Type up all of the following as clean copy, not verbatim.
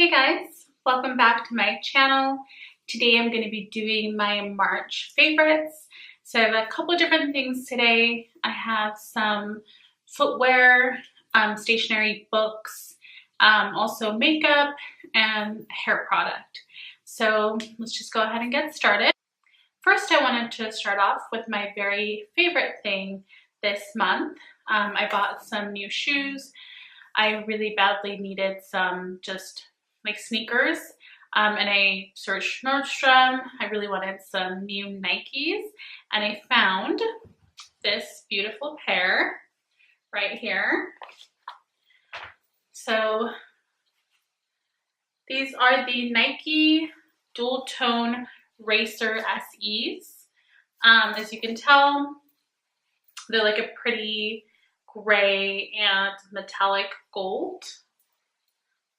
Hey guys, welcome back to my channel. Today I'm going to be doing my March favorites. So I have a couple different things today. I have some footwear, stationery, books, also makeup and hair product. So let's just go ahead and get started. First, I wanted to start off with my very favorite thing this month. I bought some new shoes. I really badly needed some just like sneakers, and I searched Nordstrom. I really wanted some new Nikes, and I found this beautiful pair right here. So these are the Nike Dual Tone Racer SEs. As you can tell, they're like a pretty gray and metallic gold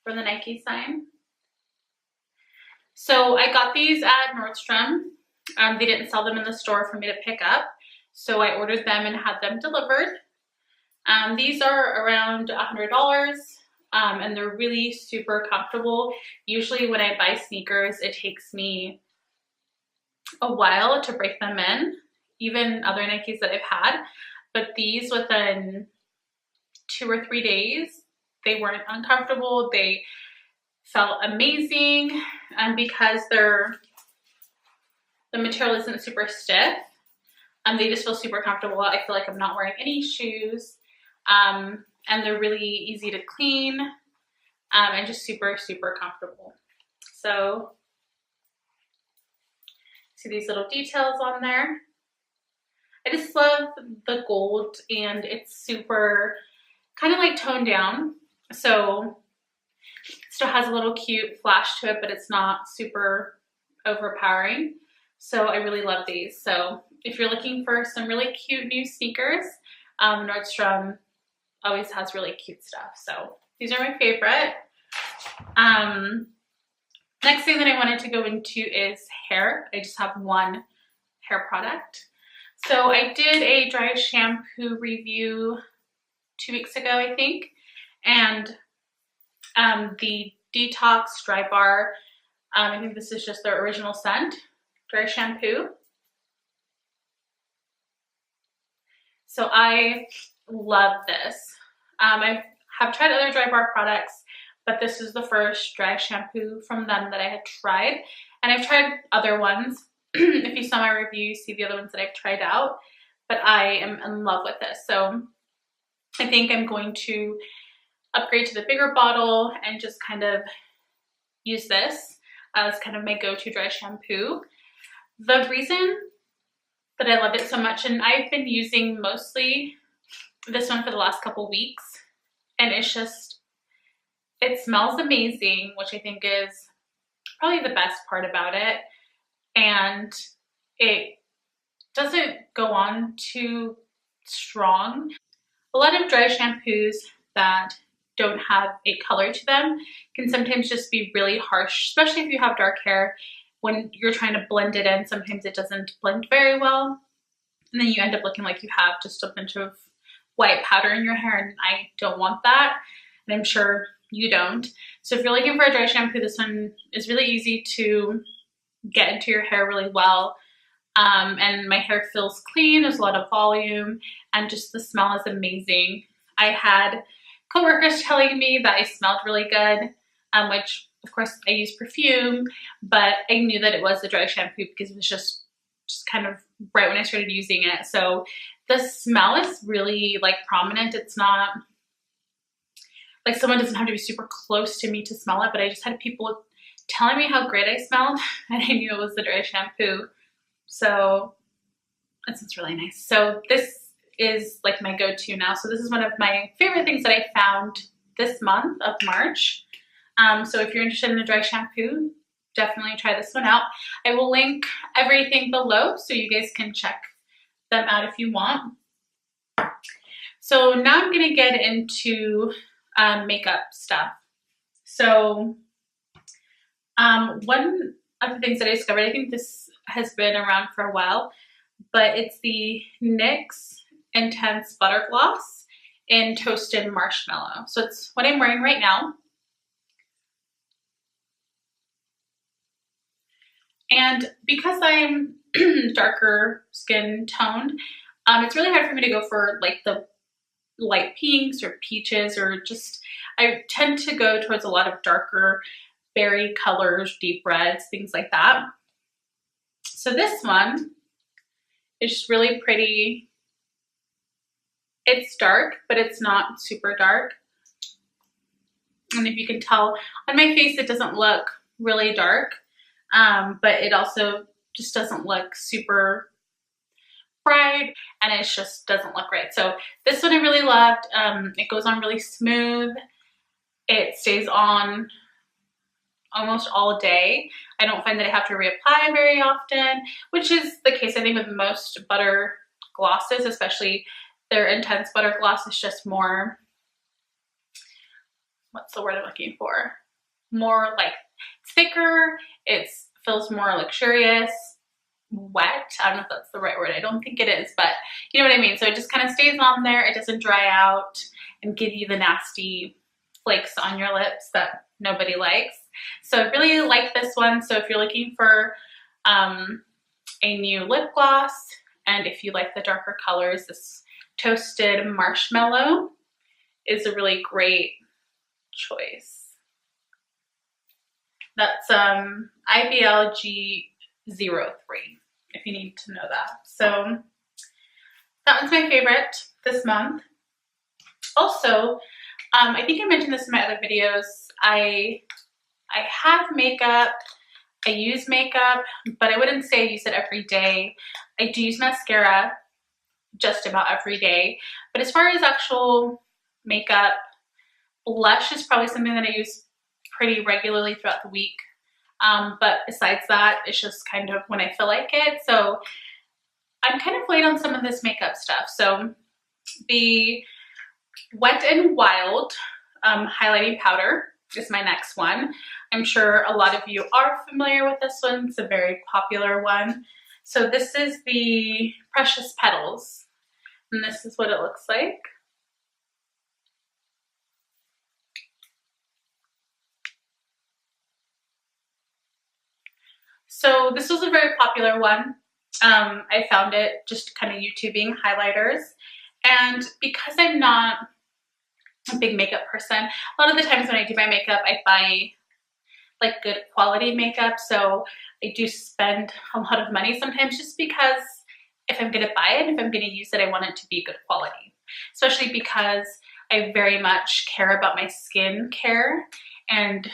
for the Nike sign. So I got these at Nordstrom. They didn't sell them in the store for me to pick up, so I ordered them and had them delivered. These are around $100, and they're really super comfortable. Usually when I buy sneakers, it takes me a while to break them in, even other Nikes that I've had, but these within 2 or 3 days, they weren't uncomfortable. They felt amazing, and because the material isn't super stiff, they just feel super comfortable. I feel like I'm not wearing any shoes, and they're really easy to clean, and just super, super comfortable. So see these little details on there. I just love the gold, and it's super kind of like toned down. So it still has a little cute flash to it, but it's not super overpowering. So I really love these. So if you're looking for some really cute new sneakers, Nordstrom always has really cute stuff. So these are my favorite. Next thing that I wanted to go into is hair. I just have one hair product. So I did a dry shampoo review 2 weeks ago, I think, and the Detox Dry Bar, I think this is just their original scent, dry shampoo. So I love this. I have tried other Dry Bar products, but this is the first dry shampoo from them that I had tried, and I've tried other ones. If you saw my review, you see the other ones that I've tried out, but I am in love with this. So I think I'm going to upgrade to the bigger bottle and just kind of use this as kind of my go-to dry shampoo. The reason that I love it so much, and I've been using mostly this one for the last couple weeks, and it's just, it smells amazing, which I think is probably the best part about it, and it doesn't go on too strong. A lot of dry shampoos that don't have a color to them can sometimes just be really harsh, especially if you have dark hair. When you're trying to blend it in, sometimes it doesn't blend very well, and then you end up looking like you have just a bunch of white powder in your hair, and I don't want that, and I'm sure you don't. So if you're looking for a dry shampoo, this one is really easy to get into your hair really well. And my hair feels clean, there's a lot of volume, and just the smell is amazing. I had coworkers telling me that I smelled really good, which of course I use perfume, but I knew that it was the dry shampoo because it was just kind of right when I started using it. So the smell is really like prominent. It's not like someone doesn't have to be super close to me to smell it, but I just had people telling me how great I smelled, and I knew it was the dry shampoo. So it smells really nice. So this is like my go-to now. So this is one of my favorite things that I found this month of March. So if you're interested in a dry shampoo, definitely try this one out. I will link everything below so you guys can check them out if you want. So now I'm gonna get into makeup stuff. So one of the things that I discovered, I think this has been around for a while, but it's the NYX Intense Butter Gloss in Toasted Marshmallow. So it's what I'm wearing right now. And because I'm darker skin toned, it's really hard for me to go for like the light pinks or peaches, or just, I tend to go towards a lot of darker berry colors, deep reds, things like that. So this one is just really pretty. It's dark, but it's not super dark. And if you can tell on my face, it doesn't look really dark, but it also just doesn't look super bright, and it just doesn't look right. So this one I really loved. It goes on really smooth. It stays on almost all day. I don't find that I have to reapply very often, which is the case I think with most butter glosses, especially their intense butter gloss is just more, what's the word I'm looking for? More like thicker. It feels more luxurious, wet. I don't know if that's the right word. I don't think it is, but you know what I mean. So it just kind of stays on there. It doesn't dry out and give you the nasty flakes on your lips that nobody likes. So I really like this one. So if you're looking for a new lip gloss, and if you like the darker colors, this Toasted Marshmallow is a really great choice. That's IBLG03, if you need to know that. So that one's my favorite this month. Also, I think I mentioned this in my other videos. I have makeup. I use makeup, but I wouldn't say I use it every day. I do use mascara just about every day. But as far as actual makeup, blush is probably something that I use pretty regularly throughout the week. But besides that, it's just kind of when I feel like it. So I'm kind of late on some of this makeup stuff. So the Wet n Wild highlighting powder is my next one. I'm sure a lot of you are familiar with this one. It's a very popular one. So this is the Precious Petals, and this is what it looks like. So this was a very popular one. I found it just kind of YouTubing highlighters. And because I'm not a big makeup person, a lot of the times when I do my makeup, I buy like good quality makeup. So I do spend a lot of money sometimes just because if I'm going to buy it, if I'm going to use it, I want it to be good quality. Especially because I very much care about my skin care, and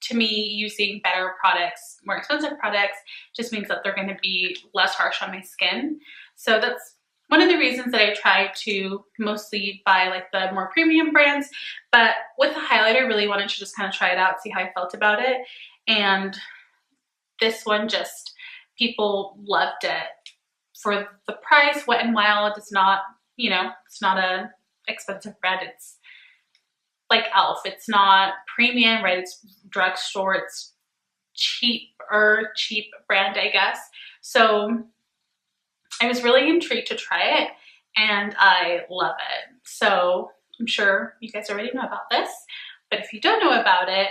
to me, using better products, more expensive products, just means that they're going to be less harsh on my skin. So that's one of the reasons that I try to mostly buy like the more premium brands. But with the highlighter, I really wanted to just kind of try it out, see how I felt about it. And this one just, people loved it. For the price, Wet n Wild is not, you know, it's not a expensive brand. It's like e.l.f. It's not premium, right? It's drugstore. It's cheap brand, I guess. So I was really intrigued to try it, and I love it. So I'm sure you guys already know about this, but if you don't know about it,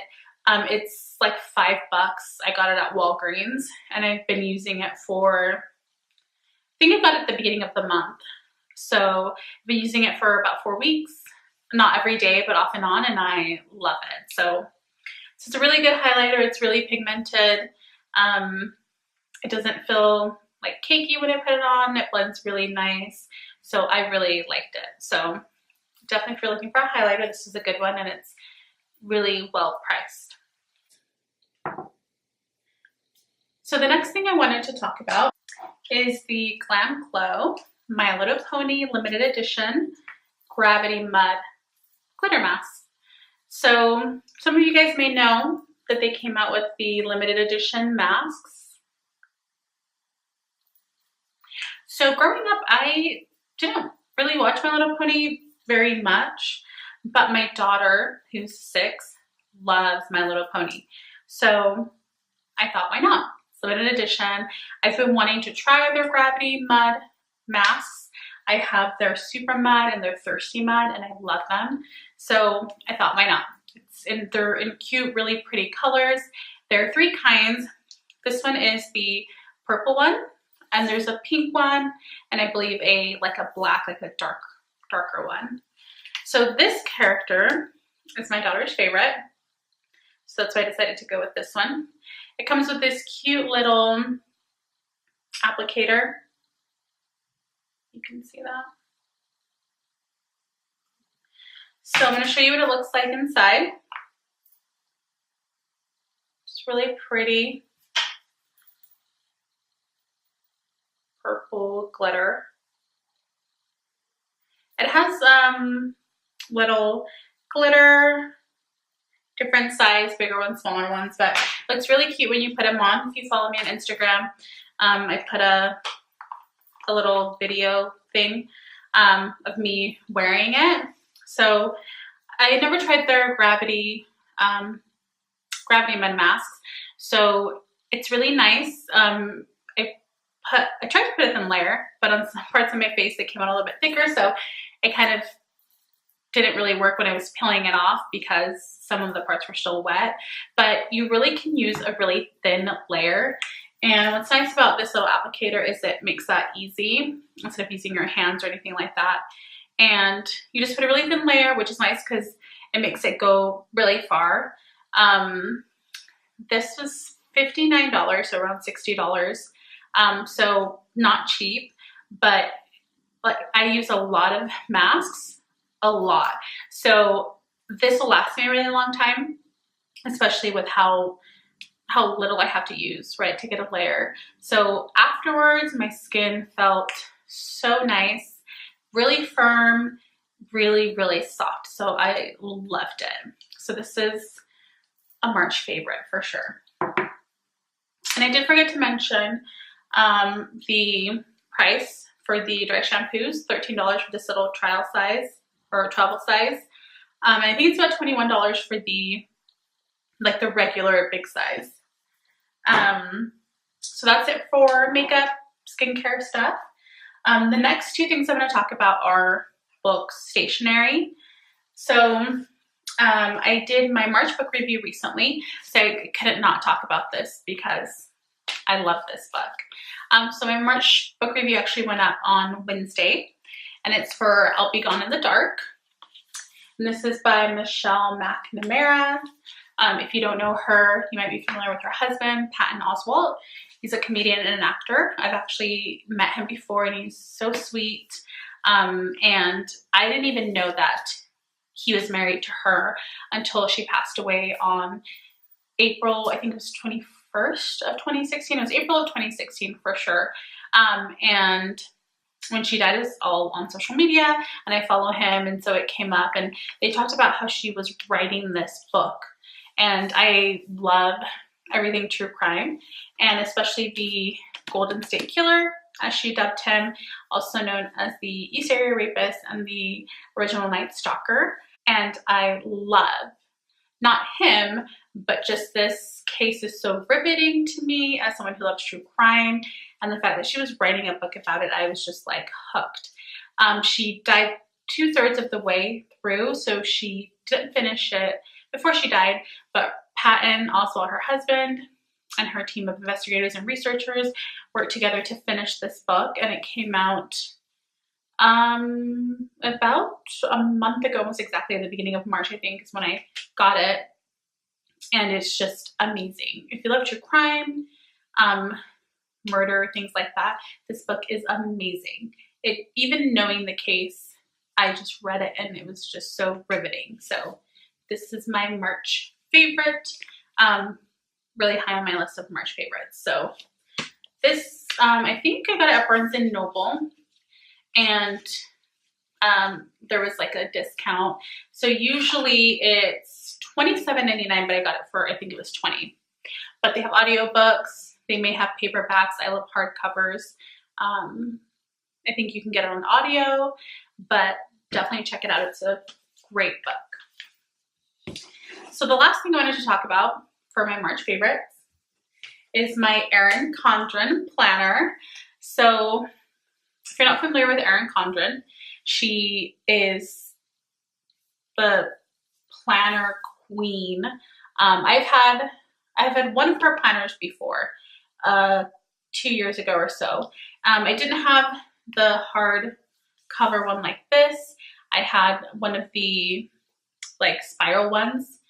it's like $5. I got it at Walgreens, and I've been using it for, I think I got it at the beginning of the month. So I've been using it for about 4 weeks. Not every day, but off and on, and I love it. So it's a really good highlighter. It's really pigmented. It doesn't feel like cakey when I put it on. It blends really nice. So I really liked it. So definitely if you're looking for a highlighter, this is a good one, and it's really well priced. So the next thing I wanted to talk about is the Glam Glow My Little Pony Limited Edition Gravity Mud Glitter Mask. So some of you guys may know that they came out with the limited edition masks. So growing up, I didn't really watch My Little Pony very much, but my daughter, who's 6, loves My Little Pony. So I thought, why not? It's limited edition. I've been wanting to try their Gravity Mud masks. I have their Super Mud and their Thirsty Mud, and I love them. So I thought, why not? They're in cute, really pretty colors. There are 3 kinds. This one is the purple one, and there's a pink one, and I believe a black, like a darker one. So this character is my daughter's favorite, so that's why I decided to go with this one. It comes with this cute little applicator. You can see that. So I'm going to show you what it looks like inside. It's really pretty purple glitter. It has little glitter, different size, bigger ones, smaller ones, but it looks really cute when you put them on. If you follow me on Instagram, I put a little video thing of me wearing it. So I had never tried their gravity mud masks, so it's really nice. I tried to put a thin layer, but on some parts of my face it came out a little bit thicker, so it kind of didn't really work when I was peeling it off because some of the parts were still wet. But you really can use a really thin layer. And what's nice about this little applicator is it makes that easy instead of using your hands or anything like that. And you just put a really thin layer, which is nice because it makes it go really far. This was $59, so around $60. So not cheap, but like I use a lot of masks, a lot. So this will last me a really long time, especially with how little I have to use, right, to get a layer. So afterwards, my skin felt so nice, really firm, really, really soft. So I loved it. So this is a March favorite for sure. And I did forget to mention the price for the dry shampoos, $13 for this little trial size or travel size. And I think it's about $21 for the regular big size. So that's it for makeup, skincare stuff. The next two things I'm going to talk about are books, stationery. So I did my March book review recently, so I couldn't not talk about this because I love this book. So my March book review actually went up on Wednesday, and it's for I'll Be Gone in the Dark. And this is by Michelle McNamara. If you don't know her, you might be familiar with her husband, Patton Oswalt. He's a comedian and an actor. I've actually met him before, and he's so sweet. And I didn't even know that he was married to her until she passed away on April, I think it was 21st of 2016. It was April of 2016 for sure. And when she died, it was all on social media, and I follow him, and so it came up, and they talked about how she was writing this book. And I love everything true crime, and especially the Golden State Killer, as she dubbed him, also known as the East Area Rapist and the original Night Stalker. And I love, not him, but just this case is so riveting to me as someone who loves true crime. And the fact that she was writing a book about it, I was just like hooked. She died 2/3 of the way through, so she didn't finish it before she died, but Patton, also her husband, and her team of investigators and researchers worked together to finish this book, and it came out about a month ago, almost exactly at the beginning of March, I think, is when I got it, and it's just amazing. If you love true crime, murder, things like that, this book is amazing. Even knowing the case, I just read it, and it was just so riveting. So this is my March favorite, really high on my list of March favorites. So this, I think I got it at Barnes & Noble, and there was like a discount. So usually it's $27.99, but I got it for, I think it was $20. But they have audiobooks, they may have paperbacks. I love hardcovers. I think you can get it on audio, but definitely check it out. It's a great book. So the last thing I wanted to talk about for my March favorites is my Erin Condren planner. So if you're not familiar with Erin Condren, she is the planner queen. I've had one of her planners before, 2 years ago or so. I didn't have the hard cover one like this. I had one of the like spiral ones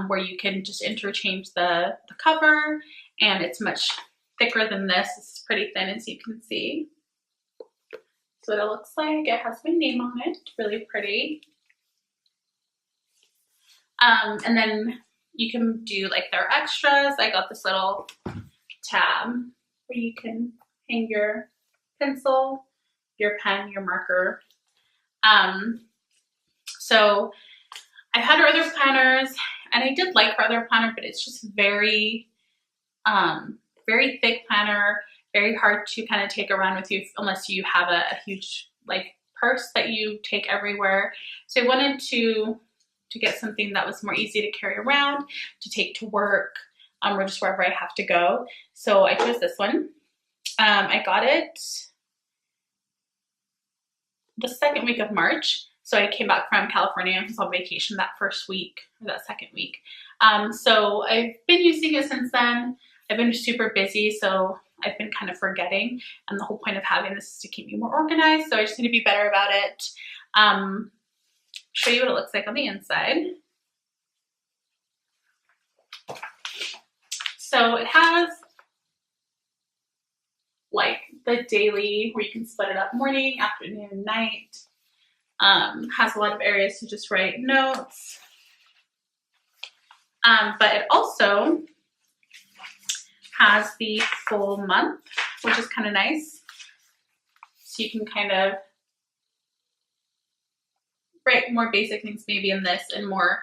where you can just interchange the cover, and it's much thicker than this. It's pretty thin, as you can see. So what it looks like. It has my name on it, really pretty. And then you can do like their extras. I got this little tab where you can hang your pencil, your pen, your marker. So I've had her other planners, and I did like her other planner, but it's just very, very thick planner, very hard to kind of take around with you unless you have a huge like purse that you take everywhere. So I wanted to get something that was more easy to carry around, to take to work, or just wherever I have to go. So I chose this one. I got it the second week of March. So I came back from California. I was on vacation that first week, or that second week. So I've been using it since then. I've been super busy, so I've been kind of forgetting. And the whole point of having this is to keep me more organized. So I just need to be better about it. Show you what it looks like on the inside. So it has like the daily where you can split it up morning, afternoon, night. Has a lot of areas to just write notes. But it also has the full month, which is kind of nice. So you can kind of write more basic things maybe in this and more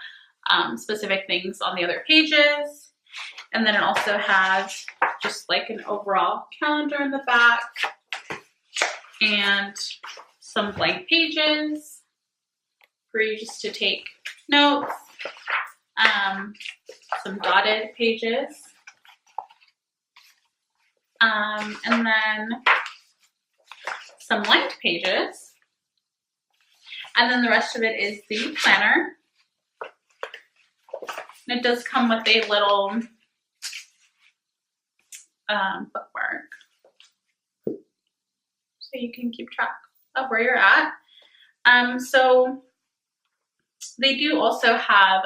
specific things on the other pages. And then it also has just like an overall calendar in the back and some blank pages for you just to take notes, some dotted pages, and then some lined pages. And then the rest of it is the planner. And it does come with a little bookmark, so you can keep track of where you're at. So they do also have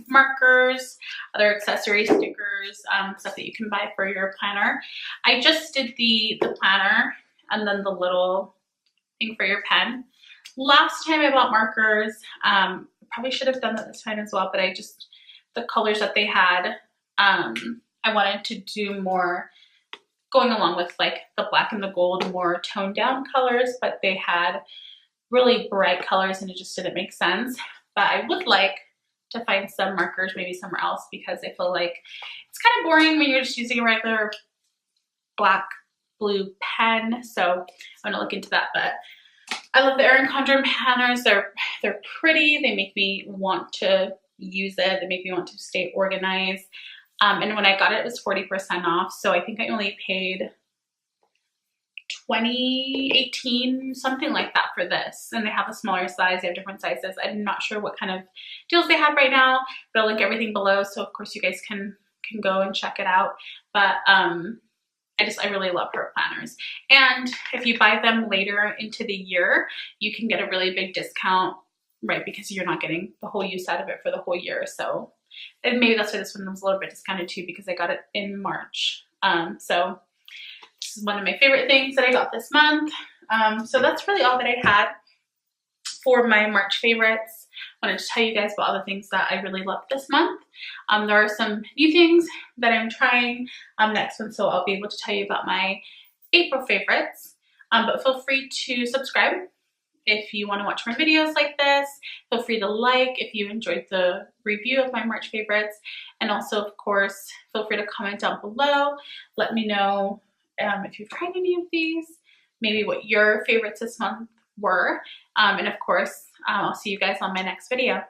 markers, other accessories, stickers, stuff that you can buy for your planner. I just did the planner and then the little thing for your pen. Last time I bought markers, probably should have done that this time as well, but the colors that they had, I wanted to do more going along with like the black and the gold, more toned down colors, but they had really bright colors and it just didn't make sense. But I would like to find some markers maybe somewhere else, because I feel like it's kind of boring when you're just using a regular black blue pen. So I'm gonna look into that. But I love the Erin Condren planners. They're pretty. They make me want to use it. They make me want to stay organized. And when I got it, it was 40% off. So I think I only paid $20.18, something like that for this. And they have a smaller size. They have different sizes. I'm not sure what kind of deals they have right now, but I'll link everything below. So of course you guys can go and check it out. But I really love her planners. And if you buy them later into the year, you can get a really big discount, right? Because you're not getting the whole use out of it for the whole year. So, and maybe that's why this one was a little bit discounted too, because I got it in March. So this is one of my favorite things that I got this month. So that's really all that I had for my March favorites. I wanted to tell you guys about all the things that I really loved this month. There are some new things that I'm trying next one, so I'll be able to tell you about my April favorites. But feel free to subscribe if you want to watch more videos like this. Feel free to like if you enjoyed the review of my March favorites. And also, of course, feel free to comment down below. Let me know if you've tried any of these, maybe what your favorites this month were. And of course, I'll see you guys on my next video.